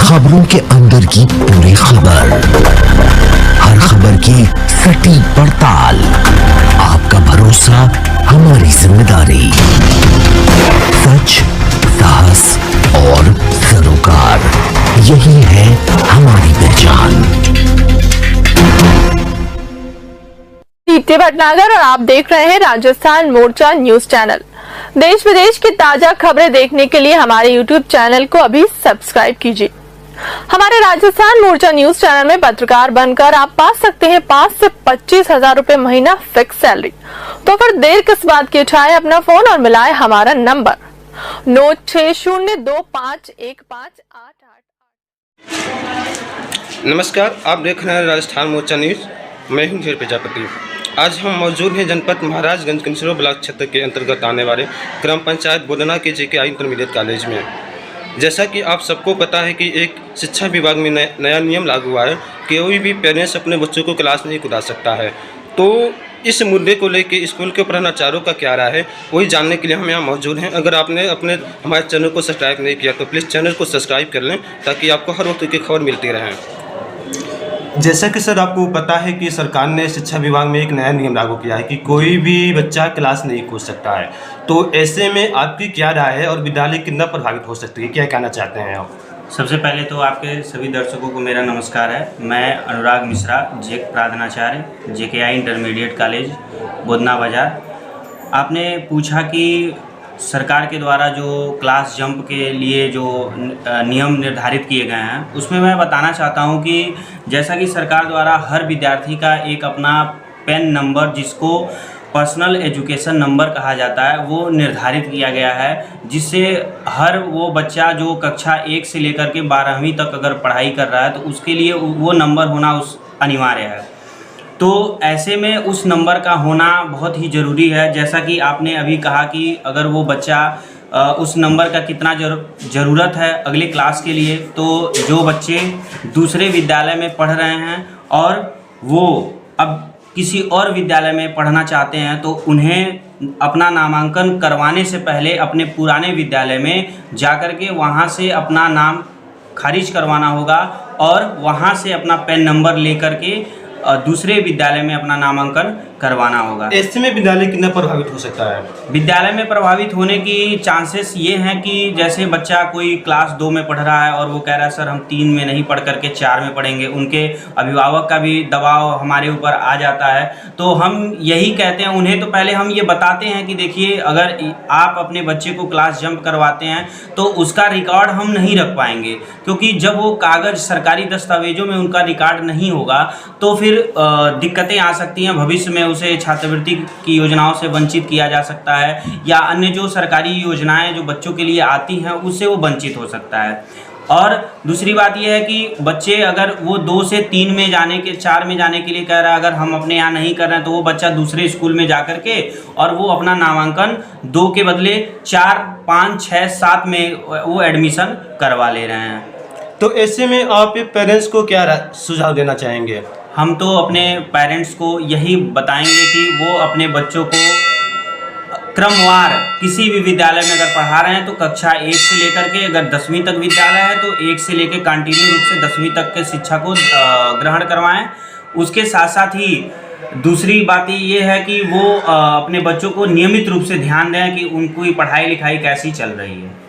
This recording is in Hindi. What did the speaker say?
खबरों के अंदर की पूरी खबर, हर खबर की सटीक पड़ताल, आपका भरोसा हमारी जिम्मेदारी। सच, साहस और सरोकार, यही है हमारी पहचान। दीप्ति भटनागर और आप देख रहे हैं राजस्थान मोर्चा न्यूज चैनल। देश विदेश की ताजा खबरें देखने के लिए हमारे यूट्यूब चैनल को अभी सब्सक्राइब कीजिए। हमारे राजस्थान मोर्चा न्यूज चैनल में पत्रकार बनकर आप पा सकते हैं 5 से 25 हजार रूपए महीना फिक्स सैलरी। तो फिर देर किस बात की, उठाए अपना फोन और मिलाए हमारा नंबर 9602515888। नमस्कार, आप देख रहे हैं राजस्थान मोर्चा न्यूज। मैं हूं धीर प्रजापति। आज हम मौजूद हैं जनपद महाराजगंज कंसरो ब्लॉक क्षेत्र के अंतर्गत आने वाले ग्राम पंचायत बोदना के JKI इंटरमीडिएट कॉलेज में। जैसा कि आप सबको पता है कि एक शिक्षा विभाग में नया नियम लागू हुआ है, कोई भी पेरेंट्स अपने बच्चों को क्लास नहीं करा सकता है। तो इस मुद्दे को लेकर स्कूल के प्रधानाचार्यों का क्या राय है, वही जानने के लिए हम यहाँ मौजूद हैं। अगर आपने हमारे चैनल को सब्सक्राइब नहीं किया तो प्लीज़ चैनल को सब्सक्राइब कर लें, ताकि आपको हर वक्त की खबर मिलती रहे। जैसा कि सर आपको पता है कि सरकार ने शिक्षा विभाग में एक नया नियम लागू किया है कि कोई भी बच्चा क्लास नहीं खोल सकता है। तो ऐसे में आपकी क्या राय है और विद्यालय कितना प्रभावित हो सकती है, क्या कहना चाहते हैं आप? सबसे पहले तो आपके सभी दर्शकों को मेरा नमस्कार है। मैं अनुराग मिश्रा, प्रधानाचार्य JKI इंटरमीडिएट कॉलेज बोदना बाजार। आपने पूछा कि सरकार के द्वारा जो क्लास जंप के लिए जो नियम निर्धारित किए गए हैं, उसमें मैं बताना चाहता हूं कि जैसा कि सरकार द्वारा हर विद्यार्थी का एक अपना पैन नंबर, जिसको पर्सनल एजुकेशन नंबर कहा जाता है, वो निर्धारित किया गया है, जिससे हर वो बच्चा जो कक्षा 1 से लेकर के 12वीं तक अगर पढ़ाई कर रहा है तो उसके लिए वो नंबर होना अनिवार्य है। तो ऐसे में उस नंबर का होना बहुत ही ज़रूरी है। जैसा कि आपने अभी कहा कि अगर वो बच्चा उस नंबर का कितना ज़रूरत है अगले क्लास के लिए, तो जो बच्चे दूसरे विद्यालय में पढ़ रहे हैं और वो अब किसी और विद्यालय में पढ़ना चाहते हैं, तो उन्हें अपना नामांकन करवाने से पहले अपने पुराने विद्यालय में जाकर के वहाँ से अपना नाम खारिज करवाना होगा और वहाँ से अपना पैन नंबर लेकर के दूसरे विद्यालय में अपना नामांकन करवाना होगा। ऐसे में विद्यालय कितना प्रभावित हो सकता है? विद्यालय में प्रभावित होने की चांसेस ये हैं कि जैसे बच्चा कोई क्लास 2 में पढ़ रहा है और वो कह रहा है सर हम 3 में नहीं पढ़ करके 4 में पढ़ेंगे, उनके अभिभावक का भी दबाव हमारे ऊपर आ जाता है। तो हम यही कहते हैं उन्हें, तो पहले हम ये बताते हैं कि देखिए, अगर आप अपने बच्चे को क्लास जंप करवाते हैं तो उसका रिकॉर्ड हम नहीं रख पाएंगे, क्योंकि जब वो कागज़ सरकारी दस्तावेजों में उनका रिकॉर्ड नहीं होगा तो फिर दिक्कतें आ सकती हैं। भविष्य में उसे छात्रवृत्ति की योजनाओं से वंचित किया जा सकता है, या अन्य जो सरकारी योजनाएं जो बच्चों के लिए आती हैं उससे वो वंचित हो सकता है। और दूसरी बात यह है कि बच्चे अगर वो 2 से 3 में जाने के 4 में जाने के लिए कह रहा है, अगर हम अपने यहाँ नहीं कर रहे हैं, तो वो बच्चा दूसरे स्कूल में जा कर के और वो अपना नामांकन 2 के बदले 4, 5, 6, 7 में वो एडमिशन करवा ले रहे हैं। तो ऐसे में आप पेरेंट्स को क्या सुझाव देना चाहेंगे? हम तो अपने पेरेंट्स को यही बताएंगे कि वो अपने बच्चों को क्रमवार किसी भी विद्यालय में अगर पढ़ा रहे हैं तो कक्षा 1 से लेकर के, अगर 10वीं तक विद्यालय है तो 1 से लेकर कंटिन्यू रूप से 10वीं तक के शिक्षा को ग्रहण करवाएं। उसके साथ साथ ही दूसरी बात ये है कि वो अपने बच्चों को नियमित रूप से ध्यान दें कि उनकी पढ़ाई लिखाई कैसी चल रही है।